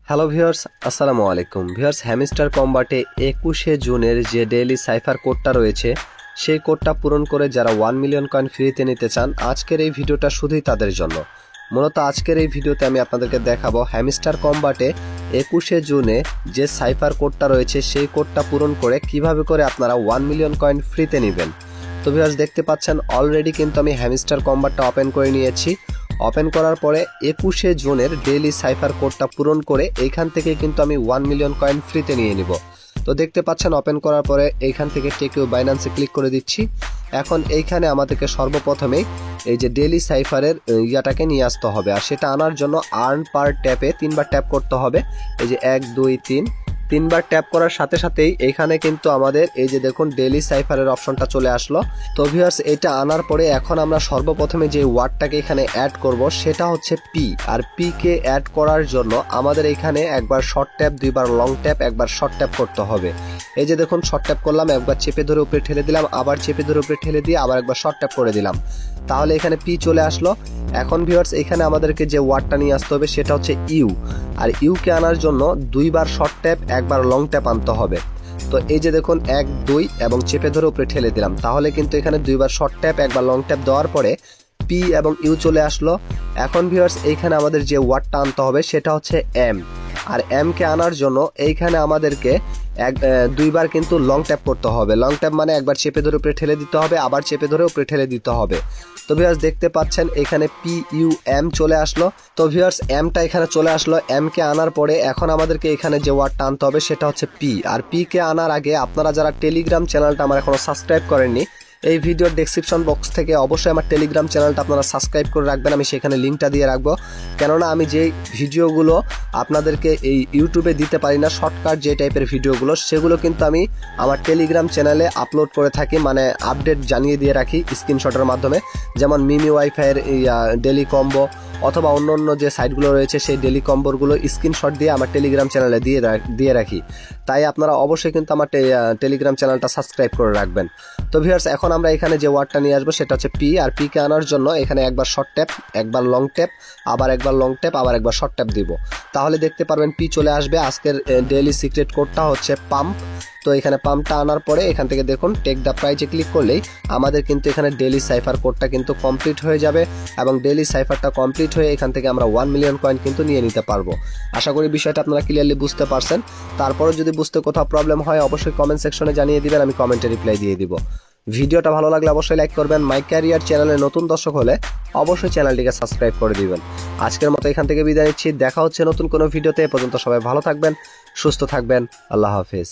Hello viewers, আসসালামু আলাইকুম viewers. Hamster কম্বাটে 21শে জুনের যে ডেইলি সাইফার কোডটা রয়েছে সেই কোডটা পূরণ করে যারা 1 মিলিয়ন কয়েন ফ্রিতে নিতে চান, আজকের এই ভিডিওটা শুধুই তাদের জন্য। মূলত আজকের এই ভিডিওতে আমি আপনাদেরকে দেখাবো হ্যামস্টার কম্বাটে 21শে জুনে যে সাইফার কোডটা রয়েছে সেই কোডটা পূরণ করে কিভাবে করে আপনারা 1 মিলিয়ন কয়েন ফ্রিতে নেবেন। তো ভিউয়ার্স, দেখতে পাচ্ছেন অলরেডি কিন্তু আমি হ্যামস্টার কম্বাটটা ওপেন করে নিয়েছি। ওপেন করার পরে 21শে জুনের ডেইলি সাইফার কোডটা পূরণ করে এইখান থেকে কিন্তু আমি 1 মিলিয়ন কয়েন ফ্রিতে নিয়ে নিব। তো দেখতে পাচ্ছেন ওপেন করার পরে এইখান থেকে টেকিউ বাইন্যান্সে ক্লিক করে দিচ্ছি। এখন এইখানে আমাদেরকে সর্বপ্রথমেই এই যে ডেইলি সাইফারের ইয়াটাকে নিয়ে আসতে হবে, আর সেটা আনার জন্য আর্ন পার ট্যাপে 3বার ট্যাপ করতে হবে। এই যে 1 2 3 3বার ট্যাপ করার সাথে সাথেই এইখানে কিন্তু আমাদের এই যে দেখুন ডেইলি সাইফারের অপশনটা চলে আসলো। তো ভিউয়ার্স, এটা আনার পরে এখন আমরা সর্বপ্রথমে যে ওয়ার্ডটাকে এখানে অ্যাড করব সেটা হচ্ছে পি। আর পি কে অ্যাড করার জন্য আমাদের এখানে একবার শর্ট ট্যাপ, দুইবার লং ট্যাপ, একবার শর্ট ট্যাপ করতে হবে। এই যে দেখুন শর্ট ট্যাপ করলাম, একবার চেপে ধরে উপরে ঠেলে দিলাম, আবার চেপে ধরে উপরে ঠেলে দিয়ে আবার একবার শর্ট ট্যাপ করে দিলাম, তাহলে এখানে পি চলে আসলো। এখন ভিউয়ার্স, এখানে আমাদেরকে যে ওয়ার্ডটা নিয়ে আসতে হবে সেটা হচ্ছে ইউ। আর ইউ কে আনার জন্য দুইবার শর্ট ট্যাপ, একবার লং ট্যাপ আনতে হবে। তো এই যে দেখুন 1 2 এবং চেপে ধরে উপরে ঠেলে দিলাম, তাহলে কিন্তু এখানে দুইবার শর্ট ট্যাপ, একবার লং ট্যাপ দেওয়ার পরে পি এবং ইউ চলে আসলো। এখন ভিউয়ার্স, এইখানে আমাদের যে ওয়ার্ডটা আনতে হবে সেটা হচ্ছে এম। আর এম কে আনার জন্য এইখানে আমাদেরকে দুইবার কিন্তু লং ট্যাপ করতে হবে। লং ট্যাপ মানে একবার চেপে ধরে উপরে ঠেলে দিতে হবে, আবার চেপে ধরে উপরে ঠেলে দিতে হবে। তো ভিউয়ার্স, দেখতে পাচ্ছেন এখানে পি ইউ এম চলে আসলো। তো ভিউয়ার্স, এমটা এখানে চলে আসলো। এম কে আনার পরে এখন আমাদেরকে এখানে যে ওয়ার্ডটা আনতে হবে সেটা হচ্ছে পি। আর পি কে আনার আগে আপনারা যারা টেলিগ্রাম চ্যানেলটা আমার এখনো সাবস্ক্রাইব করেননি, এই ভিডিওর ডেসক্রিপশন বক্স থেকে অবশ্যই আমার টেলিগ্রাম চ্যানেলটা আপনারা সাবস্ক্রাইব করে রাখবেন। আমি সেখানে লিঙ্কটা দিয়ে রাখবো, কেননা আমি যে ভিডিওগুলো আপনাদেরকে এই ইউটিউবে দিতে পারি না, শর্টকাট যে টাইপের ভিডিওগুলো, সেগুলো কিন্তু আমি আমার টেলিগ্রাম চ্যানেলে আপলোড করে থাকি, মানে আপডেট জানিয়ে দিয়ে রাখি স্ক্রিনশটের মাধ্যমে। যেমন মিমি ওয়াইফাইয়ের ডেলি কম্বো অথবা অন্য অন্য যে সাইটগুলো রয়েছে সেই ডেলি কম্বোরগুলো স্ক্রিনশট দিয়ে আমার টেলিগ্রাম চ্যানেলে দিয়ে রাখি। তাই আপনারা অবশ্যই কিন্তু আমার টেলিগ্রাম চ্যানেলটা সাবস্ক্রাইব করে রাখবেন। তো ভিউয়ার্স, এখন আমরা এখানে যে ওয়ার্ডটা নিয়ে আসবো সেটা হচ্ছে পি। আর পি কে আনার জন্য এখানে একবার শর্ট ট্যাপ, একবার লং ট্যাপ, আবার একবার লং ট্যাপ, আবার একবার শর্ট ট্যাপ দিব, তাহলে দেখতে পারবেন পি চলে আসবে। আজকের ডেইলি সিক্রেট কোডটা হচ্ছে পাম্প। তো এখানে পাম্পটা আনার পরে এখান থেকে দেখুন টেক দ্য প্রাইজে ক্লিক করলেই আমাদের কিন্তু এখানে ডেইলি সাইফার কোডটা কিন্তু কমপ্লিট হয়ে যাবে, এবং ডেইলি সাইফারটা কমপ্লিট হয়ে এখান থেকে আমরা 1 মিলিয়ন কয়েন কিন্তু নিয়ে নিতে পারবো। আশা করি বিষয়টা আপনারা ক্লিয়ারলি বুঝতে পারছেন। তারপরে যদি বুঝতে কোথাও প্রবলেম হয় অবশ্যই কমেন্ট সেকশনে জানিয়ে দিবেন, আমি কমেন্টে রিপ্লাই দিয়ে দিব। ভিডিওটা ভালো লাগলে অবশ্যই লাইক করবেন। মাই ক্যারিয়ার চ্যানেলে নতুন দর্শক হলে অবশ্যই চ্যানেলটিকে সাবস্ক্রাইব করে দিবেন। আজকের মতো এখান থেকে বিদায় নিচ্ছি, দেখা হচ্ছে নতুন কোনো ভিডিওতে। এ পর্যন্ত সবাই ভালো থাকবেন, সুস্থ থাকবেন, আল্লাহ হাফেজ।